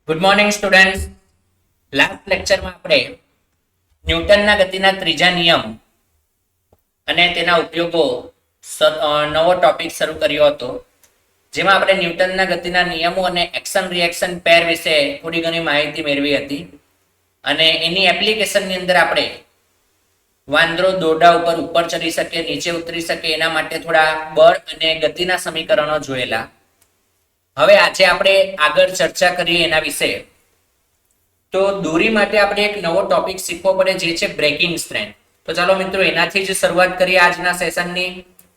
Good morning students. Last લેક્ચરમાં આપણે ન્યૂટનના ગતિના ત્રીજા નિયમ અને તેના ઉપયોગો નવો ટોપિક શરૂ કર્યો હતો, જેમાં આપણે ન્યૂટનના ગતિના નિયમો અને એક્શન રિએક્શન પેર વિશે થોડી ઘણી માહિતી મેળવી હતી. અને એની એપ્લિકેશનની અંદર આપણે વાંદરો દોરડા ઉપર ચડી શકે, નીચે ઉતરી શકે, એના માટે થોડા બળ અને ગતિના સમીકરણો જોયેલા. હવે આજે આપણે આગળ ચર્ચા કરીએ એના વિશે. તો દોરી માટે આપણે એક નવો ટોપિક શીખવો પડે, જે છે બ્રેકિંગ સ્ટ્રેન્થ. તો ચાલો મિત્રો એનાથી જ શરૂઆત કરીએ આજના સેશનની.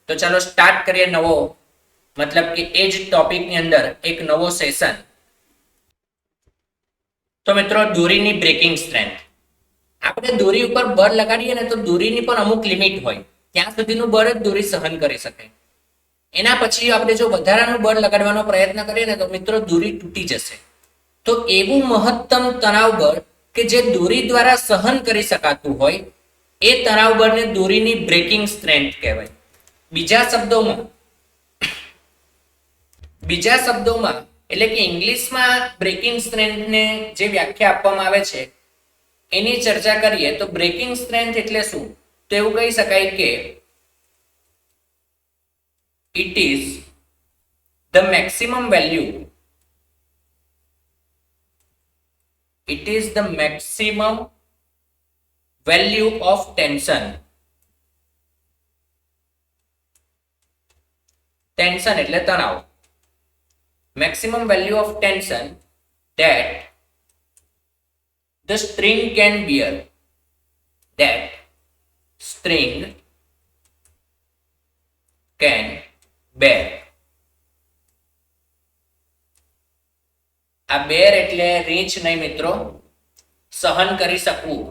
તો ચાલો સ્ટાર્ટ કરીએ નવો, મતલબ કે એ જ ટોપિકની અંદર એક નવો સેશન. તો મિત્રો દોરીની બ્રેકિંગ સ્ટ્રેન્થ. આપણે દોરી ઉપર બળ લગાડીએ ને તો દોરીની પણ અમુક લિમિટ હોય, ત્યાં સુધીનું બળ જ દોરી સહન કરી શકે. એના પછી આપણે જો વધારાનું બળ લગાડવાનો પ્રયત્ન કરીએ ને તો મિત્રો દોરી તૂટી જશે. તો એવું મહત્તમ તણાવ બળ કે જે દોરી દ્વારા સહન કરી શકાતું હોય, એ તણાવ બળને દોરીની બ્રેકિંગ સ્ટ્રેન્થ કહેવાય. બીજા શબ્દોમાં એટલે કે ઇંગ્લિશમાં બ્રેકિંગ સ્ટ્રેન્થને જે વ્યાખ્યા આપવામાં આવે છે એની ચર્ચા કરીએ તો બ્રેકિંગ સ્ટ્રેન્થ એટલે શું? તો એવું કહી શકાય કે it is the maximum value of tension એટલે તણાવ. maximum value of tension that the string can bear, આ બેર એટલે રીંચ નહીં મિત્રો, સહન કરી શકવું,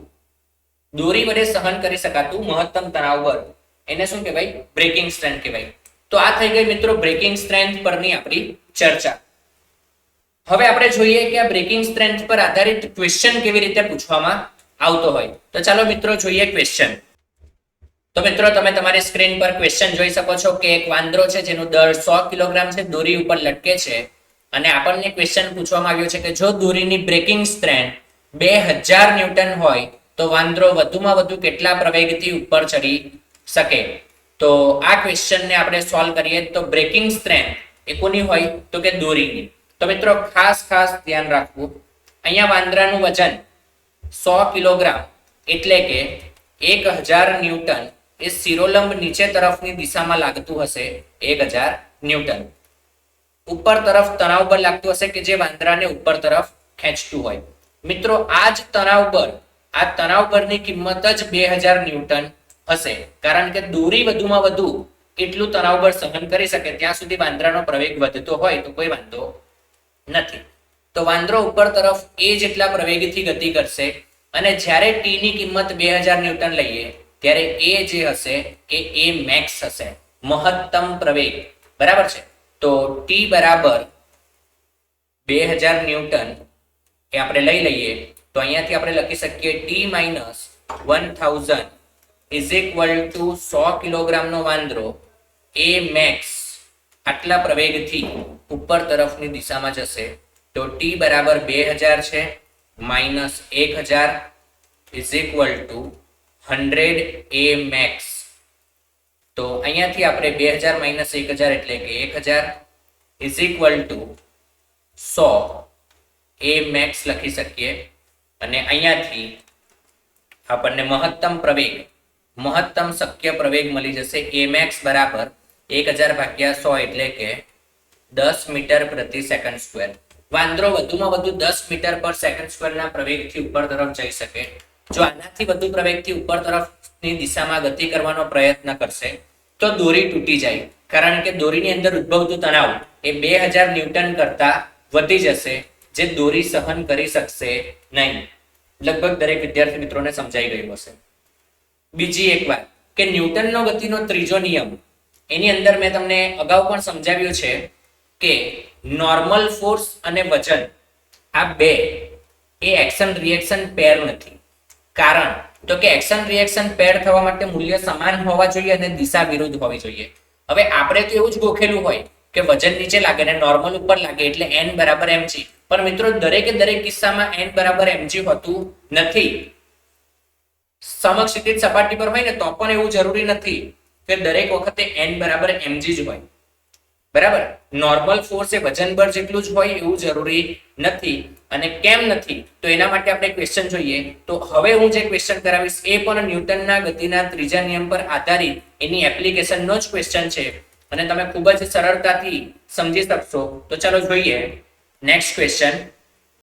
દોરી વડે સહન કરી શકાતું મહત્તમ તણાવ બળ, એને શું કહેવાય? બ્રેકિંગ સ્ટ્રેન્થ કહેવાય. તો આ થઈ ગઈ મિત્રો બ્રેકિંગ સ્ટ્રેન્થ પરની આપણી ચર્ચા. હવે આપણે જોઈએ કે આ બ્રેકિંગ સ્ટ્રેન્થ પર આધારિત ક્વેશ્ચન કેવી રીતે પૂછવામાં આવતો હોય. તો ચાલો મિત્રો જોઈએ ક્વેશ્ચન. તો મિત્રો તમે તમારી સ્ક્રીન પર ક્વેશ્ચન જોઈ શકો છો કે એક વાંદરો છે જેનું દળ 100 કિલોગ્રામ છે, દોરી ઉપર લટકે છે, અને આપણને ક્વેશ્ચન પૂછવામાં આવ્યો છે કે જો દોરીની બ્રેકિંગ સ્ટ્રેન્થ 2000 ન્યૂટન હોય તો વાંદરો વધુમાં વધુ કેટલા પ્રવેગથી ઉપર ચડી શકે? તો આ ક્વેશ્ચનને આપણે સોલ્વ કરીએ તો બ્રેકિંગ સ્ટ્રેન્થ એ કોની હોય? તો કે દોરીની. તો મિત્રો ખાસ ધ્યાન રાખવું, અહીંયા વાંદરાનું વજન 100 કિલોગ્રામ એટલે કે 1000 ન્યૂટન એ શિરોલંબ નીચે તરફની દિશામાં લાગતું હશે 1000 ન્યૂટન. ઉપર તરફ તણાવ બળ લાગતું હશે કે જે વાંદરાને ઉપર તરફ ખેંચતું હોય. મિત્રો આ જ તણાવ બળની કિંમત જ 2000 ન્યૂટન હશે, કારણ કે દોરી વધુમાં વધુ કેટલું તણાવ બળ સહન કરી શકે ત્યાં સુધી વાંદરાનો પ્રવેગ વધતો હોય તો કોઈ વાંધો નથી. તો વાંદરો ઉપર તરફ એ જેટલા પ્રવેગથી ગતિ કરશે, અને જ્યારે ટી ની કિંમત 2000 ન્યૂટન લઈએ ત્યારે એ જે હશે એ મેક્સ હશે, મહત્તમ પ્રવેગ. બરાબર છે? તો ટી બરાબર 2000 ન્યૂટન એ આપણે લઈ લઈએ તો અહીંયાથી આપણે લખી શકીએ T minus 1000 is equal to 100 કિલોગ્રામનો વાંદરો એ મેક્સ આટલા પ્રવેગથી ઉપર તરફની દિશામાં જશે. તો ટી બરાબર 2000 છે minus 1000 is equal to 100 A max. તો અહીંયાથી આપણે 2000 માઇનસ 1000 એટલે કે 1000 is equal to 100 A max લખી શકીએ. અને અહીંયાથી આપણને મહત્તમ શક્ય પ્રવેગ મળી જશે. એ મેક્સ બરાબર 1000 ભાગ્યા 100 એટલે કે 10 મીટર પ્રતિ સેકન્ડ સ્ક્વેર. વાંદરો વધુમાં વધુ 10 મીટર પર સેકન્ડ સ્ક્વેરના પ્રવેગથી ઉપર તરફ જઈ શકે. જો આનાથી વધુ પ્રવેગથી ઉપર તરફની દિશામાં ગતિ કરવાનો પ્રયત્ન કરશે તો દોરી તૂટી જાય, કારણ કે દોરીની અંદર ઉદ્ભવતું તણાવ એ 2000 ન્યૂટન કરતા વધી જશે, જે દોરી સહન કરી શકશે નહીં. લગભગ દરેક વિદ્યાર્થી મિત્રોને સમજાઈ ગયું હશે. બીજી એક વાત કે ન્યૂટનનો ગતિનો ત્રીજો નિયમ, એની અંદર મેં તમને અગાઉ પણ સમજાવ્યું છે કે નોર્મલ ફોર્સ અને વજન આ બે એ એક્શન રિએક્શન પેર નથી. કારણ તો કે એક્શન રિએક્શન પેર થવા માટે મૂલ્ય સમાન હોવા જોઈએ અને દિશા વિરુદ્ધ હોવી જોઈએ. હવે આપણે તો એવું જ ગોખેલું હોય કે વજન નીચે લાગે ને નોર્મલ ઉપર લાગે એટલે n બરાબર mg, પણ મિત્રો દરેકે દરેક કિસ્સામાં n બરાબર mg હોતું નથી. સમક્ષિતિજ સપાટી પર હોય ને તો પણ એવું જરૂરી નથી કે દરેક વખતે n બરાબર mg જ હોય. બરાબર, નોર્મલ ફોર્સ એ વજન બળ જેટલું જ હોય એવું જરૂરી નથી. અને કેમ નથી તો એના માટે આપણે ક્વેશ્ચન જોઈએ. તો હવે હું જે ક્વેશ્ચન કરાવીશ એ પણ ન્યૂટનના ગતિના ત્રીજા નિયમ પર આધારિત એની એપ્લિકેશનનો જ ક્વેશ્ચન છે અને તમે ખૂબ જ સરળતાથી સમજી શકશો. તો ચાલો જોઈએ નેક્સ્ટ ક્વેશ્ચન.